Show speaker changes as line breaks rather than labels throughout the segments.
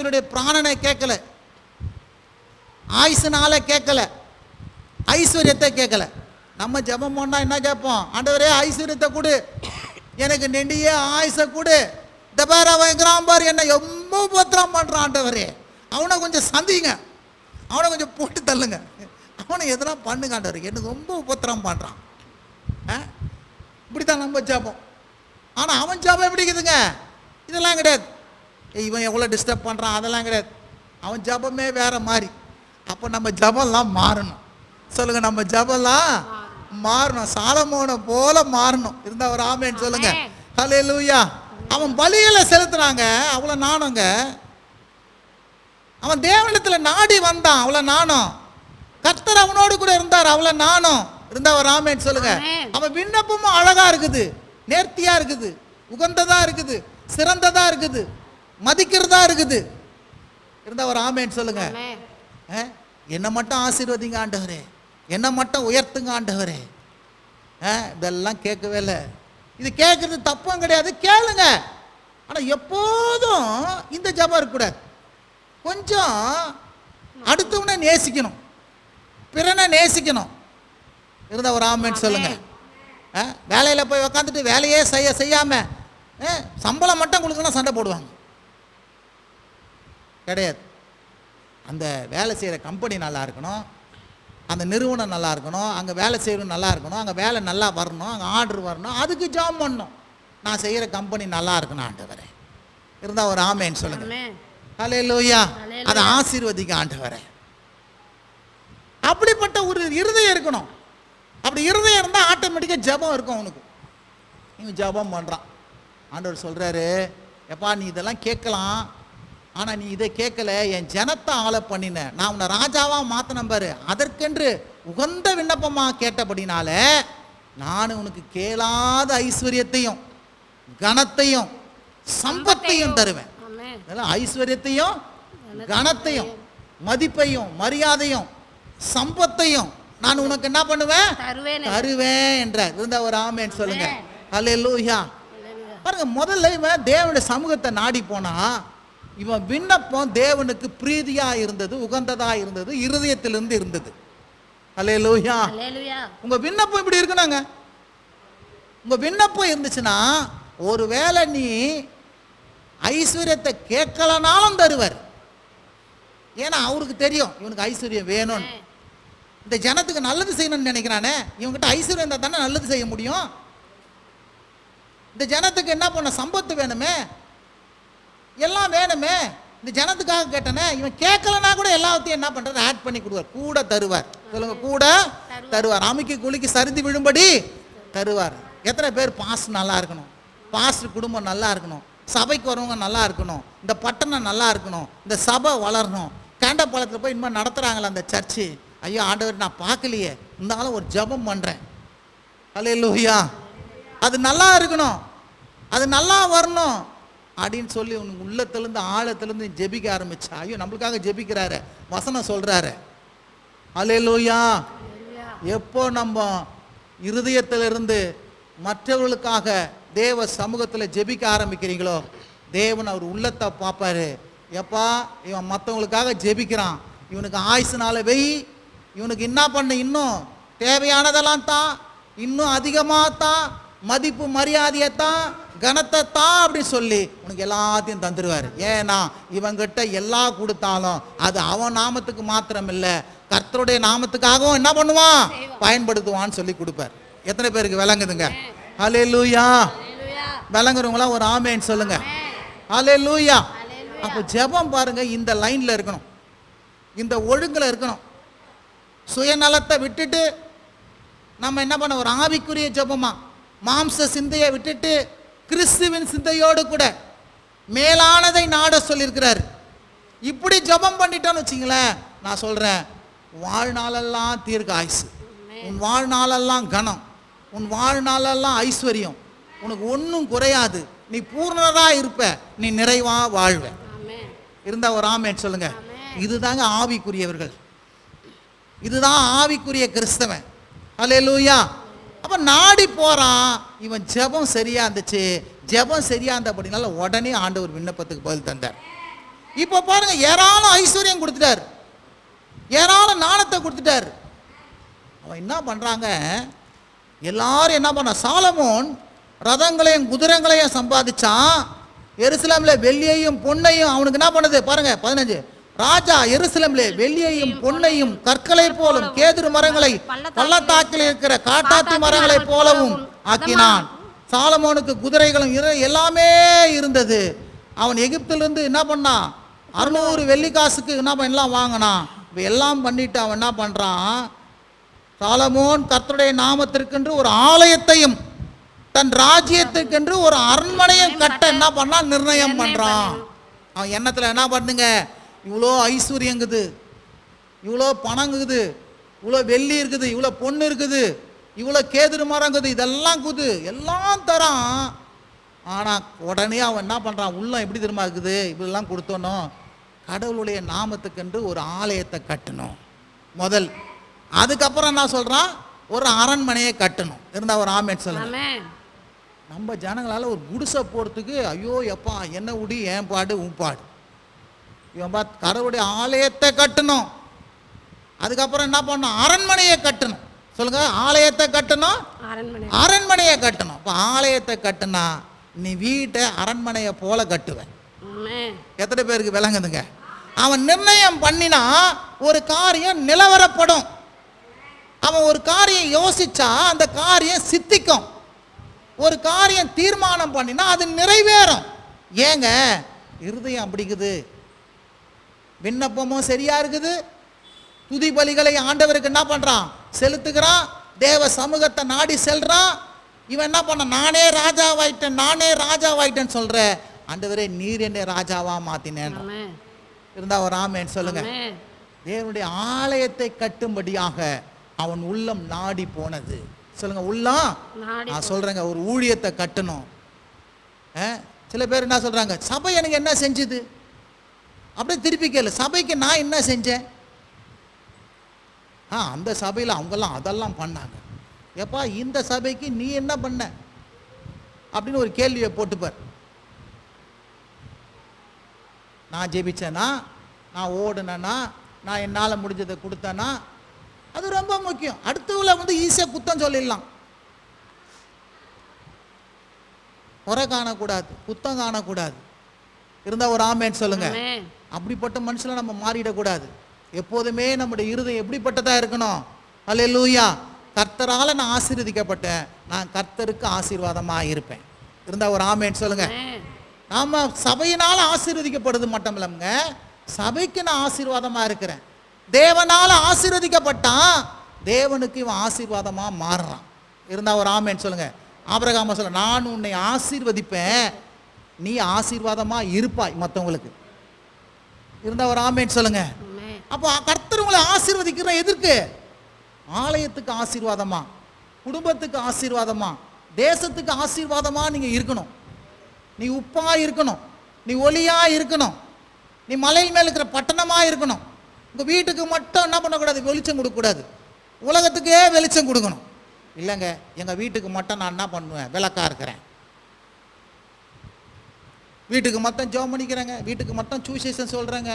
இவனுடைய பிராணனை கேட்கல, ஆயுசுனால கேட்கல, ஐஸ்வர்யத்தை கேட்கல. நம்ம ஜெபம் பண்ணா என்ன கேட்போம்? ஆண்டவரே ஐஸ்வர்யத்தை கொடு, எனக்கு நெண்டிய ஆயுசை கொடு. இந்த பேர் அவன் பார் என்னை ரொம்ப உபத்திரம் பண்ணுறான் ஆண்டவரே, அவனை கொஞ்சம் சந்திங்க, அவனை கொஞ்சம் போட்டு தள்ளுங்க, அவனை எதனா பண்ணுங்க ஆண்டவர், எனக்கு ரொம்ப உபத்திரம் பண்ணுறான். இப்படி தான் நம்ம ஜெபம். ஆனால் அவன் ஜெபம் எப்படி இருக்குதுங்க? இதெல்லாம் கிடையாது. இவன் எவ்வளோ டிஸ்டர்ப் பண்ணுறான் அதெல்லாம் கிடையாது. அவன் ஜெபமே வேற மாதிரி. அப்போ நம்ம ஜெபம்லாம் மாறணும். சொல்லுங்க, நம்ம ஜெபம்லாம் மாறணும், சாலமோனை போல மாறணும். இருந்தா ஒரு ஆமென் சொல்லுங்க. ஹல்லேலூயா. அவன் பலிகளை செலுத்துறாங்க, அவ்வளோ நானுங்க. அவன் தேவனிடத்தில் நாடி வந்தான், அவ்வளோ நானும். கர்த்தர் அவனோடு கூட இருந்தார், அவ்வளோ நானும். இருந்தா ஒரு ஆமென் சொல்லுங்க. அவன் விண்ணப்பமும் அழகா இருக்குது, நேர்த்தியா இருக்குது, உகந்ததா இருக்குது, சிறந்ததா இருக்குது, மதிக்கிறதா இருக்குது. இருந்தா ஒரு ஆமென் சொல்லுங்க. என்னை மட்டும் ஆசீர்வதிங்க ஆண்டவரே, என்னை மட்டும் உயர்த்துங்க ஆண்டவரே. இதெல்லாம் கேட்கவே இல்லை. இது கேட்கறது தப்பும் கிடையாது, கேளுங்க. ஆனால் எப்போதும் இந்த ஜபம் இருக்கக்கூடாது. கொஞ்சம் அடுத்தவனை நேசிக்கணும், பிறனை நேசிக்கணும். இருந்தா ஒரு ஆமென் சொல்லுங்க. வேலையில் போய் உக்காந்துட்டு வேலையே செய்யாமல் சம்பளம் மட்டும் கொடுக்கணும் சண்டை போடுவாங்க. கிடையாது. அந்த வேலை செய்கிற கம்பெனி நல்லா இருக்கணும், அந்த நிறுவனம் நல்லா இருக்கணும், அங்கே வேலை செய்யணும் நல்லா இருக்கணும், அங்கே வேலை நல்லா வரணும், அங்கே ஆர்டர் வரணும், அதுக்கு ஜாப் பண்ணணும். நான் செய்கிற கம்பெனி நல்லா இருக்கணும் ஆண்டவரே. இருந்தால் ஒரு ஆமென் சொல்லுங்க. ஹல்லேலூயா. அதை ஆசீர்வதிக்க ஆண்டவரே. அப்படிப்பட்ட ஒரு இருதயம் இருக்கணும். அப்படி இருதயம் இருந்தால் ஆட்டோமேட்டிக்காக ஜபம் இருக்கும் அவனுக்கு. இவன் ஜபம் பண்ணுறான். ஆண்டவர் சொல்கிறாரு, எப்பா நீ இதெல்லாம் கேட்கலாம், ஆனால் நீ இதை கேட்கல, என் ஜனத்தை ஆள பண்ணின, நான் உன்னை ராஜாவாக மாற்றின பாரு, அதற்கென்று உகந்த விண்ணப்பமாக கேட்டபடினால நான் உனக்கு கேளாத ஐஸ்வர்யத்தையும் கனத்தையும் சம்பத்தையும் தருவேன். ஐஸ்வர்யத்தையும் கனத்தையும் மதிப்பையும் மரியாதையும் சம்பத்தையும் நான் உனக்கு என்ன பண்ணுவேன்? தருவேன் என்ற. இருந்த ஒரு ஆமென் சொல்லுங்க. ஹல்லேலூயா. பாருங்க, முதல்ல இவன் தேவனுடைய சமூகத்தை நாடி போனா, இவன் விண்ணப்பம் தேவனுக்கு பிரீதியா இருந்தது, உகந்ததா இருந்தது, இருதயத்திலிருந்து இருந்தது. ஹல்லேலூயா. உங்க விண்ணப்பம் இப்படி இருக்கணுங்க. உங்க விண்ணப்பம் இருந்துச்சுன்னா, ஒருவேளை நீ ஐஸ்வர்யத்தை கேட்கலனாலும் தருவார். ஏன்னா அவருக்கு தெரியும் இவனுக்கு ஐஸ்வர்யம் வேணும்னு. இந்த ஜனத்துக்கு நல்லது செய்யணும்னு நினைக்கிறானே, இவங்கிட்ட ஐஸ்வர்யம் இருந்தால் தானே நல்லது செய்ய முடியும். இந்த ஜனத்துக்கு என்ன பண்ண? சம்பத்து வேணுமே, எல்லாம் வேணுமே. இந்த ஜனத்துக்காக கேட்டனே, இவன் கேட்கலன்னா கூட எல்லாத்தையும் என்ன பண்ணுறது? ஆட் பண்ணி கொடுவார், கூட தருவார். சொல்லுங்க, கூட தருவார். அமுக்கி குலுக்கி சரிந்து விழும்படி தருவார். எத்தனை பேர் பாஸ்ட் நல்லா இருக்கணும், பாஸ்ட் குடும்பம் நல்லா இருக்கணும், சபைக்கு வரவங்க நல்லா இருக்கணும், இந்த பட்டணம் நல்லா இருக்கணும், இந்த சபை வளரணும். கேண்டப்பாளத்தில் போய் இனிமேல் நடத்துகிறாங்களா அந்த சர்ச்சு, ஐயோ ஆண்டவர் நான் பார்க்கலையே, இருந்தாலும் ஒரு ஜபம் பண்ணுறேன். ஹல்லேலூயா. அது நல்லா இருக்கணும், அது நல்லா வரணும் அப்படின்னு சொல்லி உனக்கு உள்ளத்திலேருந்து ஆழத்திலேருந்து ஜெபிக்க ஆரம்பிச்சா, ஐயோ நம்மளுக்காக ஜெபிக்கிறாரு, வசனம் சொல்கிறாரு. ஹல்லேலூயா. எப்போ நம்ம இருதயத்திலிருந்து மற்றவர்களுக்காக தேவ சமூகத்தில் ஜெபிக்க ஆரம்பிக்கிறீங்களோ, தேவன் அவர் உள்ளத்தை பார்ப்பாரு. எப்பா இவன் மற்றவங்களுக்காக ஜெபிக்கிறான், இவனுக்கு ஆயுசுனால வெய், இவனுக்கு என்ன பண்ண, இன்னும் தேவையானதெல்லாம் தான், இன்னும் அதிகமாக தான், மதிப்பு மரியாதையை தான், கனத்தை தான் அப்படின்னு சொல்லி உனக்கு எல்லாத்தையும் தந்துடுவார். ஏன்னா இவங்கிட்ட எல்லாம் கொடுத்தாலும் அது அவன் நாமத்துக்கு மாத்திரம் இல்லை, கர்த்தருடைய நாமத்துக்காகவும் என்ன பண்ணுவான்? பயன்படுத்துவான்னு சொல்லி கொடுப்பார். எத்தனை பேருக்கு விளங்குதுங்க? ஹல்லேலூயா. விளங்குறவங்களா ஒரு ஆமென் சொல்லுங்க. ஹல்லேலூயா. அப்போ ஜெபம் பாருங்க, இந்த லைன்ல இருக்கணும், இந்த ஒழுங்குல இருக்கணும். சுயநலத்தை விட்டுட்டு நம்ம என்ன பண்ண, ஒரு ஆவிக்குரிய ஜெபமா, மாம்ச சிந்தையை விட்டுட்டு கிறிஸ்துவின் சிந்தையோடு கூட மேலானதை நாட சொல்லியிருக்கிறார். இப்படி ஜெபம் பண்ணிட்டோன்னு வச்சிங்களேன், நான் சொல்றேன், வாழ்நாளெல்லாம் தீர்க்க ஆயுசு, உன் வாழ்நாளெல்லாம் கனம், உன் வாழ்நாளெல்லாம் ஐஸ்வர்யம், உனக்கு ஒன்றும் குறையாது, நீ பூர்ணராக இருப்ப, நீ நிறைவா வாழ்வ. இருந்தா ஒரு ஆமென் சொல்லுங்க. இதுதாங்க ஆவிக்குரியவர்கள், இதுதான் ஆவிக்குரிய கிறிஸ்தவன். ஹல்லேலூயா. அப்ப நாடி போறான். இவன் ஜெபம் சரியா இருந்துச்சு, ஜெபம் சரியா இருந்தபடினால உடனே ஆண்டவர் விண்ணப்பத்துக்கு பதில் தந்தார். இப்ப பாருங்க, ஏராளம் ஐஸ்வர்யம் கொடுத்துட்டார், ஏராளம் நாணத்தை கொடுத்துட்டார். அவன் என்ன பண்றாங்க, எல்லாரும் என்ன பண்ண, சாலமோன் ரதங்களையும் குதிரைகளையும் சம்பாதிச்சான். எருசலேம்ல வெள்ளியையும் பொன்னையும் அவனுக்கு என்ன பண்ணது பாருங்க 15, ராஜா எருசலேம்ல வெள்ளியையும் பொன்னையும் கற்களை போலும் கேதுரு மரங்களை பள்ளத்தாக்கில் இருக்கிற காட்டாத்தி மரங்களை போலவும் ஆக்கினான். சாலமோனுக்கு குதிரைகளும் எல்லாமே இருந்தது. அவன் எகிப்திலிருந்து என்ன பண்ணான், 600 வெள்ளி காசுக்கு என்ன எல்லாம் வாங்கினான். எல்லாம் பண்ணிட்டு அவன் என்ன பண்றான், சாலமோன் கர்த்தருடைய நாமத்திற்கென்று ஒரு ஆலயத்தையும் தன் ராஜ்யத்துக்கென்று ஒரு அரண்மனையும் கட்ட என்ன பண்ணா நிர்ணயம் பண்றான். அவன் எண்ணத்துல என்ன பண்ணுங்க, இவ்வளோ ஐஸ்வர்யங்குது, இவ்வளோ பணங்குது, இவ்வளோ வெள்ளி இருக்குது, இவ்வளோ பொண்ணு இருக்குது, இவ்வளோ கேதுரு மரங்குது, இதெல்லாம் குது எல்லாம் தரான். ஆனால் உடனே அவன் என்ன பண்ணுறான், உள்ளம் எப்படி தெரியுமா இருக்குது, இப்படிலாம் கொடுத்தோணும், கடவுளுடைய நாமத்துக்கென்று ஒரு ஆலயத்தை கட்டணும் முதல். அதுக்கப்புறம் என்ன சொல்கிறான், ஒரு அரண்மனையை கட்டணும். இருந்தால் ஒரு ஆமேன் சொல்லுங்க. நம்ம ஜனங்களால் ஒரு குடிசை போகிறதுக்கு ஐயோ எப்பா என்ன உடி ஏன் பாடு உன் பாடு. இவன் பார்த்து கடவுளுடைய ஆலயத்தை கட்டணும். அதுக்கப்புறம் என்ன பண்ணணும், அரண்மனையை கட்டணும். சொல்லுங்க, ஆலயத்தை கட்டணும், அரண்மனையை கட்டணும். இப்போ ஆலயத்தை கட்டுனா நீ வீட்டை அரண்மனையை போல கட்டுவேன். எத்தனை பேருக்கு விளங்குதுங்க? அவன் நிர்ணயம் பண்ணினா ஒரு காரியம் நிலவரப்படும். அவன் ஒரு காரியம் யோசிச்சா அந்த காரியம் சித்திக்கும். ஒரு காரியம் தீர்மானம் பண்ணினா அது நிறைவேறும். ஏங்க இருதயம் அப்படிக்குது, விண்ணப்பமும் சரியா இருக்குது, துதி பலிகளை ஆண்டவருக்கு என்ன பண்றான், செலுத்துகிறான், தேவ சமூகத்தை நாடி செல்றான். இவன் என்ன பண்ண, நானே ராஜாவாயிட்டேன் நானே ராஜாவாயிட்டேன்னு சொல்ற, ஆண்டவரே நீர் என்னை ராஜாவா மாத்தினேன். இருந்தா ஒரு ஆமேன் சொல்லுங்க. தேவனுடைய ஆலயத்தை கட்டும்படியாக அவன் உள்ளம் நாடி போனது. சொல்லுங்க, உள்ளம். நான் சொல்றேங்க, ஒரு ஊழியத்தை கட்டணும். சில பேர் என்ன சொல்றாங்க, சபை எனக்கு என்ன செஞ்சுது, அப்படியே திருப்பி கேளு, சபைக்கு நான் என்ன செஞ்சேன். அந்த சபையில் அவங்கெல்லாம் அதெல்லாம் பண்ணாங்க, எப்பா இந்த சபைக்கு நீ என்ன பண்ண அப்படின்னு ஒரு கேள்வியை போட்டுப்பார். நான் ஜெபிச்சேனா, நான் ஓடுனேனா, நான் என்னால் முடிஞ்சதை கொடுத்தேனா, அது ரொம்ப முக்கியம். அடுத்தவங்களை வந்து ஈஸியாக குத்தம் சொல்லிடலாம், குறை காணக்கூடாது, குத்தம் காணக்கூடாது. இருந்தால் ஒரு ஆமேன் சொல்லுங்க. அப்படிப்பட்ட மனுஷனை நம்ம மாறிடக்கூடாது. எப்போதுமே நம்முடைய இருதயம் எப்படிப்பட்டதாக இருக்கணும், அல்லேலூயா, கர்த்தரால் நான் ஆசீர்வதிக்கப்பட்டேன், நான் கர்த்தருக்கு ஆசீர்வாதமாக இருப்பேன். இருந்தால் ஒரு ஆமேன் சொல்லுங்க. நாம் சபையினால் ஆசீர்வதிக்கப்படுது மட்டும் இல்லைங்க, சபைக்கு நான் ஆசீர்வாதமாக இருக்கிறேன். தேவனால் ஆசீர்வதிக்கப்பட்டான், தேவனுக்கு இவன் ஆசீர்வாதமாக மாறுறான். இருந்தால் ஒரு ஆமேன் சொல்லுங்க. ஆபிரகாம் சொல்ல, நான் உன்னை ஆசீர்வதிப்பேன், நீ ஆசீர்வாதமாக இருப்பாய் மற்றவங்களுக்கு. இருந்தால் ஒரு ஆமேன் சொல்லுங்க. அப்போ கர்த்தர் உங்களை ஆசீர்வதிக்கிற எதற்கு, ஆலயத்துக்கு ஆசீர்வாதமா, குடும்பத்துக்கு ஆசீர்வாதமா, தேசத்துக்கு ஆசீர்வாதமா நீங்க இருக்கணும். நீ உப்பா இருக்கணும், நீ ஒளியா இருக்கணும், நீ மலை மேல இருக்கிற பட்டணமா இருக்கணும். உங்க வீட்டுக்கு மட்டும் என்ன பண்ணக்கூடாது, வெளிச்சம் கொடுக்கக்கூடாது, உலகத்துக்கே வெளிச்சம் கொடுக்கணும். இல்லைங்க, எங்க வீட்டுக்கு மட்டும் நான் என்ன பண்ணுவேன், விளக்கா இருக்கிறேன், வீட்டுக்கு மட்டும் ஜெபம் பண்ணிக்கிறேங்க, வீட்டுக்கு மட்டும் சுவிசேஷம் சொல்கிறேங்க,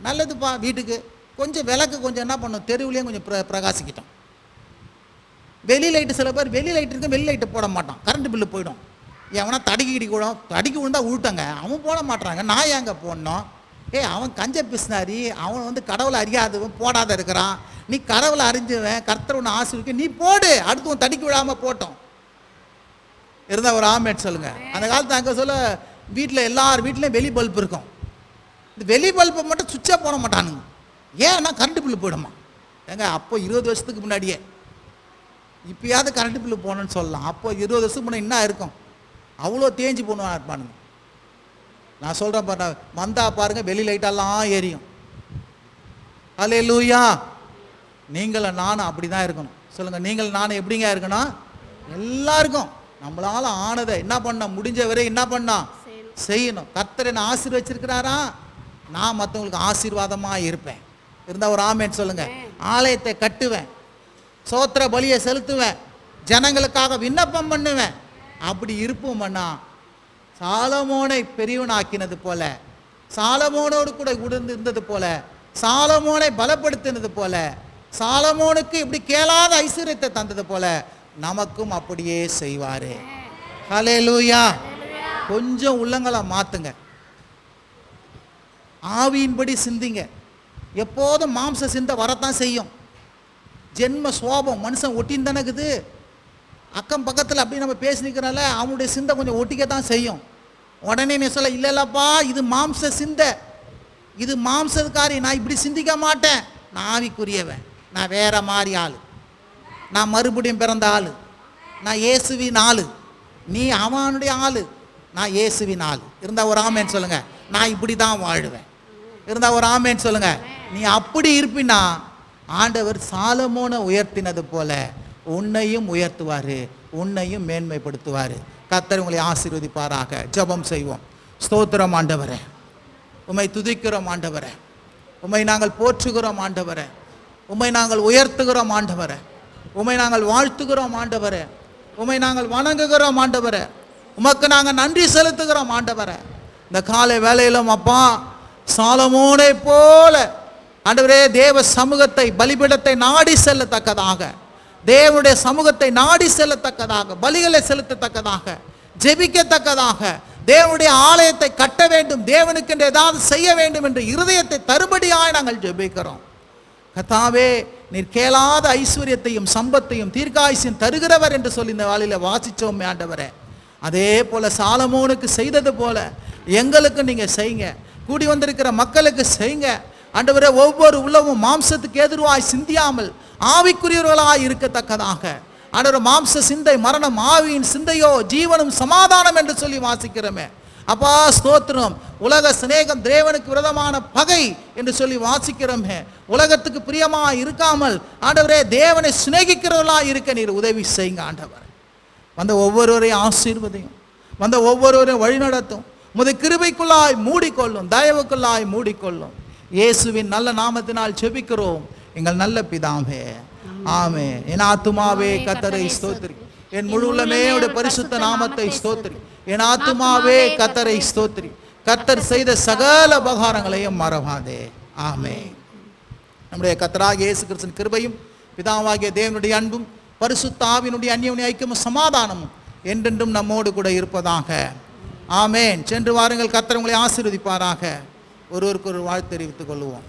நல்லதுப்பா. வீட்டுக்கு கொஞ்சம் விளக்கு கொஞ்சம் என்ன பண்ணும், தெருவுலேயும் கொஞ்சம் பிரகாசிக்கிட்டோம். வெளி லைட்டு, சில பேர் வெளி லைட் இருக்கு, வெளி லைட்டு போட மாட்டான், கரண்ட் பில்லு போயிடும். எவனா தடுக்கி கூட தடுக்கி விழுந்தா உழுட்டாங்க, அவன் போட மாட்டாங்க, நான் ஏங்க போடணும். அவன் கஞ்ச பிஸ்னாரி, அவன் வந்து கடவுளை அறியாதவன், போடாத இருக்கிறான். நீ கடவுளை அறிஞ்சுவன், கர்த்தர் ஒன்று ஆசீர்வதிக்க, நீ போடு, அடுத்து தடுக்கி விடாமல் போட்டோம். இருந்தால் ஒரு ஆமேட் சொல்லுங்க. அந்த காலத்து அங்கே சொல்ல, வீட்டில் எல்லார் வீட்லேயும் வெளி பல்ப் இருக்கும். இந்த வெளி பல்பை மட்டும் சுவிட்சாக போட மாட்டானுங்க. ஏன்னா கரண்ட் பில்லு போயிடுமா. ஏங்க அப்போ 20 வருஷத்துக்கு முன்னாடியே, இப்போயாவது கரண்ட் பில்லு போகணுன்னு சொல்லலாம். அப்போ 20 வருஷத்துக்கு முன்னாடி என்ன இருக்கும், அவ்வளோ தேஞ்சு போகணும் இருப்பானுங்க. நான் சொல்கிறேன் பாருங்க, வந்தா பாருங்க வெளி லைட்டெல்லாம் எரியும். அல்லேலூயா. நீங்களும் நானும் அப்படி தான் இருக்கணும். சொல்லுங்கள், நீங்கள் நானும் எப்படிங்க இருக்கணும், எல்லாருக்கும் நம்மளால் ஆனதை என்ன பண்ண முடிஞ்ச வரை என்ன பண்ணா செய்யணும். கர்த்தர் என்ன ஆசீர்வச்சிருக்கிறாரா, நான் மற்றவங்களுக்கு ஆசீர்வாதமாக இருப்பேன். இருந்தால் ஒரு ஆமேன் சொல்லுங்க. ஆலயத்தை கட்டுவேன், சோத்திர பலியை செலுத்துவேன், ஜனங்களுக்காக விண்ணப்பம் பண்ணுவேன். அப்படி இருப்போம்னா சாலமோனை பெரியவனாக்கினது போல சாலமோனோடு கூட உடந்து இருந்தது போல, சாலமோனை பலப்படுத்தினது போல, சாலமோனுக்கு இப்படி கேளாத ஐஸ்வர்யத்தை தந்தது போல நமக்கும் அப்படியே செய்வாரு. ஹல்லேலூயா. கொஞ்சம் உள்ளங்களை மாத்துங்க, ஆவியின்படி சிந்திங்க. எப்போதும் மாம்ச சிந்தை வரத்தான் செய்யும். ஜென்ம சோபம் மனுஷன் ஒட்டின்னு தானே இருக்குது. அக்கம் பக்கத்தில் அப்படி நம்ம பேசி நிற்கிறனால அவனுடைய சிந்தை கொஞ்சம் ஒட்டிக்கத்தான் செய்யும். உடனே நீ சொல்ல, இல்லைல்லப்பா இது மாம்ச சிந்தை, இது மாம்சக்காரி, நான் இப்படி சிந்திக்க மாட்டேன், நான் ஆவிக்குரியவன், நான் வேற மாதிரி ஆள், நான் மறுபடியும் பிறந்த ஆள், நான் இயேசுவின் ஆள். நீ அவனுடைய ஆள், நான் இயேசுவின் ஆள். இருந்தால் ஒரு ஆமேன்னு சொல்லுங்க. நான் இப்படி தான் வாழ்வேன். இருந்தால் ஒரு ஆமேன்னு சொல்லுங்க. நீ அப்படி இருப்பினா ஆண்டவர் சாலமோனை உயர்த்தினது போல உன்னையும் உயர்த்துவார், உன்னையும் மேன்மைப்படுத்துவார். கர்த்தர் உங்களை ஆசீர்வதிப்பாராக. ஜெபம் செய்வோம். ஸ்தோத்திரம் ஆண்டவரே, உம்மை துதிக்கிறோம் ஆண்டவரே, உம்மை நாங்கள் போற்றுகிறோம் ஆண்டவரே, உம்மை நாங்கள் உயர்த்துகிறோம் ஆண்டவரே, உம்மை நாங்கள் வாழ்த்துகிறோம் ஆண்டவரே, உம்மை நாங்கள் வணங்குகிறோம் ஆண்டவரே, உமக்கு நாங்கள் நன்றி செலுத்துகிறோம் ஆண்டவரே. இந்த காலை வேளையிலும் அப்பா சாலமோனை போல ஆண்டவரே தேவ சமூகத்தை பலிபீடத்தை நாடி செல்லத்தக்கதாக, தேவனுடைய சமூகத்தை நாடி செல்லத்தக்கதாக, பலிகளை செலுத்தத்தக்கதாக, ஜெபிக்கத்தக்கதாக, தேவனுடைய ஆலயத்தை கட்ட வேண்டும், தேவனுக்கு என்று ஏதாவது செய்ய வேண்டும் என்று இருதயத்தை தருபடியாய் நாங்கள் ஜெபிக்கிறோம். கர்த்தாவே, நீர் கேளாத ஐஸ்வர்யத்தையும் சம்பத்தையும் தீர்க்காயுசையும் தருகிறவர் என்று சொல்லி இந்த வாளியில் வாசித்தோம் ஆண்டவரே. அதே போல சாலமோனுக்கு செய்தது போல எங்களுக்கு நீங்கள் செய்யுங்க, கூடி வந்திருக்கிற மக்களுக்கு செய்யுங்க ஆண்டவரே. ஒவ்வொரு உள்ளமும் மாம்சத்துக்கு எதிர்வாய் சிந்தியாமல் ஆவிக்குரியவர்களாய் இருக்கத்தக்கதாக ஆண்டவர். மாம்ச சிந்தை மரணம், ஆவியின் சிந்தையோ ஜீவனும் சமாதானம் என்று சொல்லி வாசிக்கிறோமே அப்பா. ஸ்தோத்திரம். உலக சிநேகம் தேவனுக்கு விரோதமான பகை என்று சொல்லி வாசிக்கிறோமே. உலகத்துக்கு பிரியமாக இருக்காமல் ஆண்டவரே தேவனை சிநேகிக்கிறவர்களாக இருக்க நீர் உதவி செய்யுங்க ஆண்டவர். வந்த ஒவ்வொருவரையும் ஆசீர்வதியும், வந்த ஒவ்வொருவரையும் வழிநடத்தும், உமது கிருபைக்குள்ளாய் மூடிக்கொள்ளும், தயவுக்குள்ளாய் மூடிக்கொள்ளும். இயேசுவின் நல்ல நாமத்தினால் ஜெபிக்கிறோம் எங்கள் நல்ல பிதாவே, ஆமென். என் ஆத்துமாவே கர்த்தரை ஸ்தோத்திரி, என் முழு உள்ளமே அவருடைய பரிசுத்த நாமத்தை ஸ்தோத்திரி. என் ஆத்துமாவே கர்த்தரை ஸ்தோத்திரி, கர்த்தர் செய்த சகல உபகாரங்களையும் மறவாதே. ஆமென். நம்முடைய கர்த்தராகிய இயேசு கிறிஸ்துவின் கிருபையும் பிதாவாகிய தேவனுடைய அன்பும் பரிசுத்த ஆவியினுடைய அந்யோன்ய ஐக்கியமும் சமாதானமும் என்றென்றும் நம்மோடு கூட இருப்பதாக. ஆமென். சென்று வாருங்கள். கர்த்தர் உங்களை ஆசீர்வதிப்பாராக. ஒருவருக்கு ஒரு வாழ்த்து தெரிவித்துக் கொள்வோம்.